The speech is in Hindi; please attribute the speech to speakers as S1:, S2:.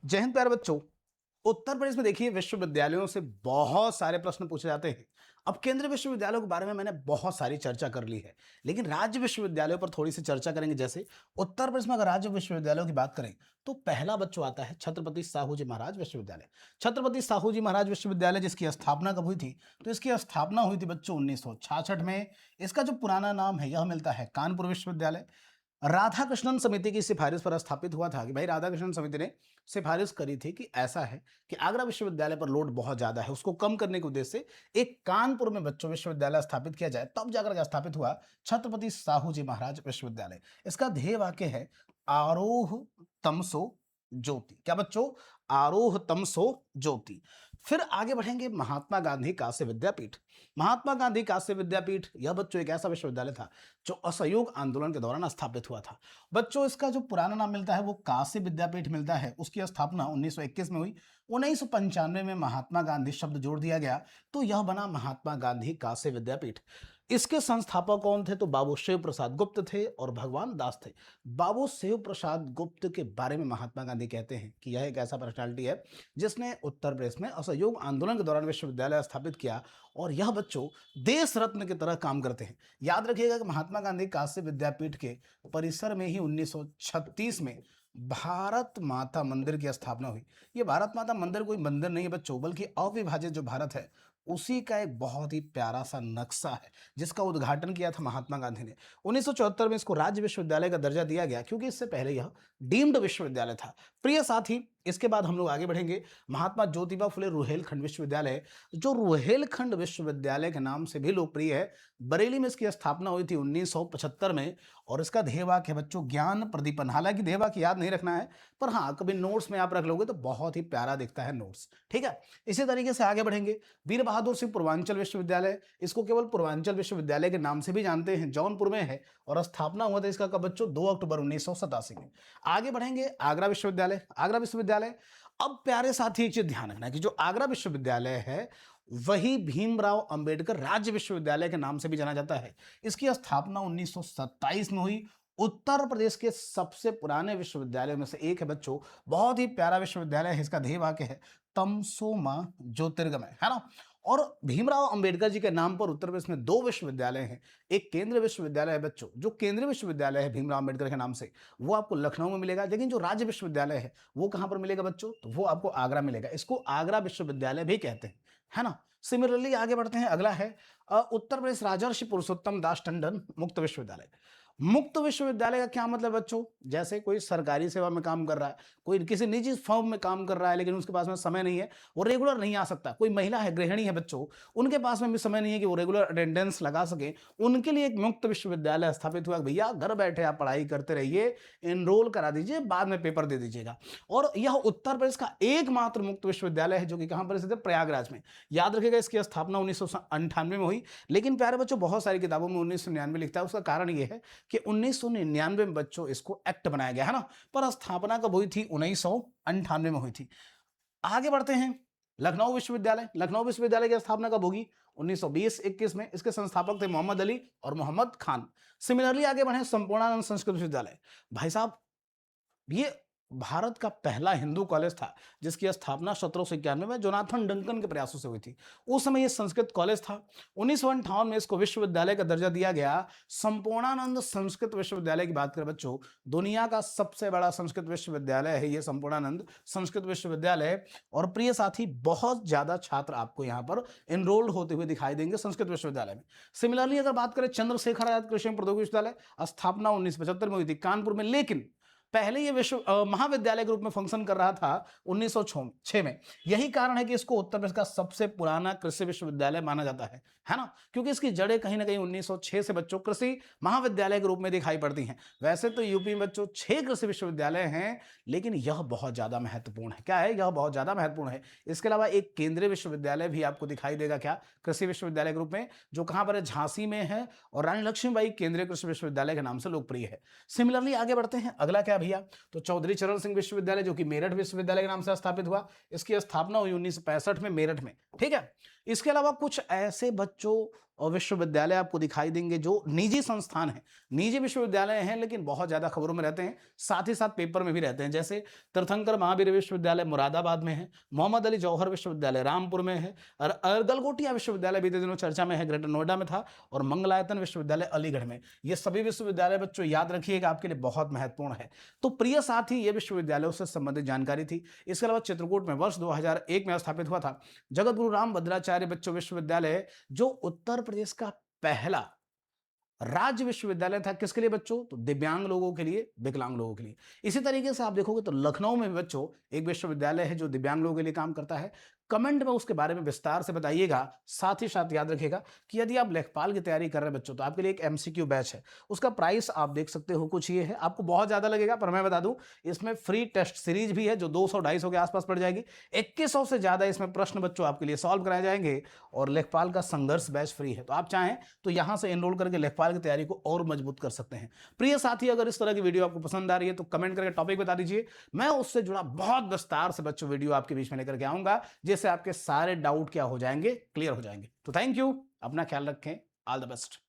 S1: जय हिंद प्यारे बच्चों। उत्तर प्रदेश में देखिए विश्वविद्यालयों से बहुत सारे प्रश्न पूछे जाते हैं। अब केंद्रीय विश्वविद्यालयों के बारे में मैंने बहुत सारी चर्चा कर ली है, लेकिन राज्य विश्वविद्यालयों पर थोड़ी सी चर्चा करेंगे। जैसे उत्तर प्रदेश में अगर राज्य विश्वविद्यालयों की बात करें तो पहला बच्चों आता है छत्रपति साहू जी महाराज विश्वविद्यालय। छत्रपति साहू जी महाराज विश्वविद्यालय जिसकी स्थापना कब हुई थी? तो इसकी स्थापना हुई थी बच्चों 1966 में। इसका जो पुराना नाम है यह मिलता है कानपुर विश्वविद्यालय। राधाकृष्णन समिति की सिफारिश पर स्थापित हुआ था कि भाई राधाकृष्णन समिति ने सिफारिश करी थी कि ऐसा है कि आगरा विश्वविद्यालय पर लोड बहुत ज्यादा है, उसको कम करने के उद्देश्य से एक कानपुर में बच्चों विश्वविद्यालय स्थापित किया जाए। तब जाकर स्थापित हुआ छत्रपति साहू जी महाराज विश्वविद्यालय। इसका ध्येय वाक्य है आरोह तमसो ज्योति। क्या बच्चों? आरोह तमसो ज्योति। फिर आगे बढ़ेंगे महात्मा गांधी कांस्य विद्यापीठ। महात्मा गांधी कांस्य विद्यापीठ यह बच्चों एक ऐसा विश्वविद्यालय था जो असहयोग आंदोलन के दौरान स्थापित हुआ था। बच्चों इसका जो पुराना नाम मिलता है वो कांस्य विद्यापीठ मिलता है। उसकी स्थापना 1921 में हुई। 1995 में महात्मा गांधी शब्द जोड़ दिया गया तो यह बना महात्मा गांधी कांस्य विद्यापीठ। इसके संस्थापक कौन थे? तो बाबू शिव प्रसाद गुप्त थे और भगवान दास थे। बाबू शिव प्रसाद गुप्त के बारे में महात्मा गांधी कहते हैं कि यह एक ऐसा पर्सनालिटी है जिसने उत्तर प्रदेश में असहयोग आंदोलन के दौरान विश्वविद्यालय स्थापित किया और यह बच्चों देश रत्न की तरह काम करते हैं। याद रखिएगा कि महात्मा गांधी कांस्य विद्यापीठ के परिसर में ही 1936 में भारत माता मंदिर की स्थापना हुई। ये भारत माता मंदिर कोई मंदिर नहीं है बच्चों, बल्कि अविभाजित जो भारत है उसी का एक बहुत ही प्यारा सा नक्शा है जिसका उद्घाटन किया था महात्मा गांधी ने। 1974 में इसको राज्य विश्वविद्यालय का दर्जा दिया गया क्योंकि इससे पहले यह डीम्ड विश्वविद्यालय था। प्रिय साथी, इसके बाद हम लोग आगे बढ़ेंगे महात्मा ज्योतिबा फुले रुहेलखंड विश्वविद्यालय, जो रुहेलखंड विश्वविद्यालय के नाम से भी लोकप्रिय है। बरेली में इसकी स्थापना हुई थी 1975 में और इसका ध्येय वाक्य है बच्चों ज्ञान प्रदीपन। हालांकि ध्येय वाक्य याद नहीं रखना है, पर हाँ कभी नोट्स में आप रख लोगे तो बहुत ही प्यारा दिखता है नोट्स। ठीक है, इसी तरीके से आगे बढ़ेंगे। वीर बहादुर सिंह पूर्वांचल विश्वविद्यालय, इसको केवल पूर्वांचल विश्वविद्यालय के नाम से भी जानते हैं, जौनपुर में है और स्थापना हुआ था इसका कब बच्चों? 2 अक्टूबर 1987 में। आगे बढ़ेंगे आगरा विश्वविद्यालय। आगरा विश्वविद्यालय, अब प्यारे साथी एक चीज ध्यान रखना है कि जो आगरा विश्वविद्यालय है वही भीमराव अंबेडकर राज्य विश्वविद्यालय के नाम से भी जाना जाता है। इसकी स्थापना 1927 में हुई। उत्तर प्रदेश के सबसे पुराने विश्वविद्यालयों में से एक है बच्चों, बहुत ही प्यारा विश्वविद्यालय है। इसका ध्येय वाक्य है तमसो मां ज्योतिर्गमय, है ना। और भीमराव अंबेडकर जी के नाम पर उत्तर प्रदेश में 2 विश्वविद्यालय हैं। एक केंद्रीय विश्वविद्यालय है बच्चों, जो केंद्रीय विश्वविद्यालय है भीमराव अंबेडकर के नाम से वो आपको लखनऊ में मिलेगा, लेकिन जो राज्य विश्वविद्यालय है वो कहां पर मिलेगा बच्चों? तो वो आपको आगरा मिलेगा। इसको आगरा विश्वविद्यालय भी कहते हैं, है ना। सिमिलरली आगे बढ़ते हैं, अगला है उत्तर प्रदेश राजर्षि पुरुषोत्तम दास टंडन मुक्त विश्वविद्यालय। मुक्त विश्वविद्यालय का क्या मतलब बच्चों? जैसे कोई सरकारी सेवा में काम कर रहा है, कोई किसी निजी फर्म में काम कर रहा है लेकिन उसके पास में समय नहीं है, वो रेगुलर नहीं आ सकता। कोई महिला है, गृहिणी है बच्चों, उनके पास में भी समय नहीं है कि वो रेगुलर अटेंडेंस लगा सके, उनके लिए एक मुक्त विश्वविद्यालय स्थापित हुआ। भैया घर बैठे आप पढ़ाई करते रहिए, एनरोल करा दीजिए, बाद में पेपर दे दीजिएगा। और यह उत्तर प्रदेश का एकमात्र मुक्त विश्वविद्यालय है जो कि कहां पर स्थित है? प्रयागराज में। याद रखिएगा इसकी स्थापना 1998 में हुई, लेकिन प्यारे बच्चों बहुत सारी किताबों में 1999 लिखता है। उसका कारण यह है कि 1999 में बच्चों इसको एक्ट बनाया गया, है ना, पर स्थापना कब हुई थी? 1998 में हुई थी। आगे बढ़ते हैं, लखनऊ विश्वविद्यालय। लखनऊ विश्वविद्यालय की स्थापना कब होगी? 1920-21 में। इसके संस्थापक थे मोहम्मद अली और मोहम्मद खान। सिमिलरली आगे बढ़े संपूर्णानंद संस्कृत विश्वविद्यालय। भाई साहब, ये भारत का पहला हिंदू कॉलेज था जिसकी स्थापना 1791 में जोनाथन डंकन के प्रयासों से हुई थी। उस समय यह संस्कृत कॉलेज था। 1958 में इसको विश्वविद्यालय का दर्जा दिया गया। संपूर्णानंद संस्कृत विश्वविद्यालय की बात करें बच्चों, दुनिया का सबसे बड़ा संस्कृत विश्वविद्यालय है यह संपूर्णानंद संस्कृत विश्वविद्यालय। और प्रिय साथी, बहुत ज्यादा छात्र आपको यहां पर एनरोल्ड होते हुए दिखाई देंगे संस्कृत विश्वविद्यालय में। सिमिलरली अगर बात करें चंद्रशेखर आजाद कृषि एवं प्रौद्योगिकी विश्वविद्यालय, स्थापना 1975 में हुई थी कानपुर में, लेकिन पहले ये महाविद्यालय के रूप में फंक्शन कर रहा था 1906 में। यही कारण है कि इसको उत्तर प्रदेश का सबसे पुराना कृषि विश्वविद्यालय माना जाता है ना, क्योंकि इसकी जड़ें कहीं ना कहीं 1906 से बच्चों कृषि महाविद्यालय के रूप में दिखाई पड़ती हैं। वैसे तो यूपी में बच्चों 6 कृषि विश्वविद्यालय हैं, लेकिन यह बहुत ज्यादा महत्वपूर्ण है। क्या है? यह बहुत ज्यादा महत्वपूर्ण है। इसके अलावा एक केंद्रीय विश्वविद्यालय भी आपको दिखाई देगा, क्या? कृषि विश्वविद्यालय के रूप में, जो कहां पर है? झांसी में है और रानी लक्ष्मीबाई केंद्रीय कृषि विश्वविद्यालय के नाम से लोकप्रिय है। सिमिलरली आगे बढ़ते हैं, अगला क्या भैया? तो चौधरी चरण सिंह विश्वविद्यालय, जो कि मेरठ विश्वविद्यालय के नाम से स्थापित हुआ। इसकी स्थापना हुई 1965 में मेरठ में। ठीक है, इसके अलावा कुछ ऐसे बच्चों और विश्वविद्यालय आपको दिखाई देंगे जो निजी संस्थान हैं, निजी विश्वविद्यालय हैं, लेकिन बहुत ज़्यादा खबरों में रहते हैं, साथ ही साथ पेपर में भी रहते हैं। जैसे तीर्थंकर महावीर विश्वविद्यालय मुरादाबाद में है, मोहम्मद अली जौहर विश्वविद्यालय रामपुर में है, और गलगोटिया विश्वविद्यालय बीते दिनों चर्चा में है, ग्रेटर नोएडा में था, और मंगलायतन विश्वविद्यालय अलीगढ़ में। ये सभी विश्वविद्यालय बच्चों याद रखिएगा, आपके लिए बहुत महत्वपूर्ण है। तो प्रिय साथी, ये विश्वविद्यालयों से संबंधित जानकारी थी। इसके अलावा चित्रकूट में वर्ष 2001 में स्थापित हुआ था जगत गुरु राम भद्राचार्य बच्चों विश्वविद्यालय, जो उत्तर प्रदेश का पहला राज्य विश्वविद्यालय था। किसके लिए बच्चों? तो दिव्यांग लोगों के लिए, विकलांग लोगों के लिए। इसी तरीके से आप देखोगे तो लखनऊ में भी बच्चों एक विश्वविद्यालय है जो दिव्यांग लोगों के लिए काम करता है। कमेंट में उसके बारे में विस्तार से बताइएगा। साथ ही साथ याद रखिएगा कि यदि आप लेखपाल की तैयारी कर रहे हैं बच्चों, तो आपके लिए एक एमसीक्यू बैच है। उसका प्राइस आप देख सकते हो, कुछ ये है। आपको बहुत ज्यादा लगेगा, पर मैं बता दूं, इसमें फ्री टेस्ट सीरीज भी है जो 200-250 के आसपास पड़ जाएगी। 2100 से ज्यादा इसमें प्रश्न बच्चों आपके लिए सॉल्व कराए जाएंगे, और लेखपाल का संघर्ष बैच फ्री है। तो आप चाहें तो यहां से एनरोल करके लेखपाल की तैयारी को और मजबूत कर सकते हैं। प्रिय साथी, अगर इस तरह की वीडियो आपको पसंद आ रही है तो कमेंट करके टॉपिक बता दीजिए। मैं उससे जुड़ा बहुत विस्तार से बच्चों वीडियो आपके बीच में लेकर के आऊंगा, जिससे आपके सारे डाउट क्या हो जाएंगे, क्लियर हो जाएंगे। तो थैंक यू, अपना ख्याल रखें, ऑल द बेस्ट।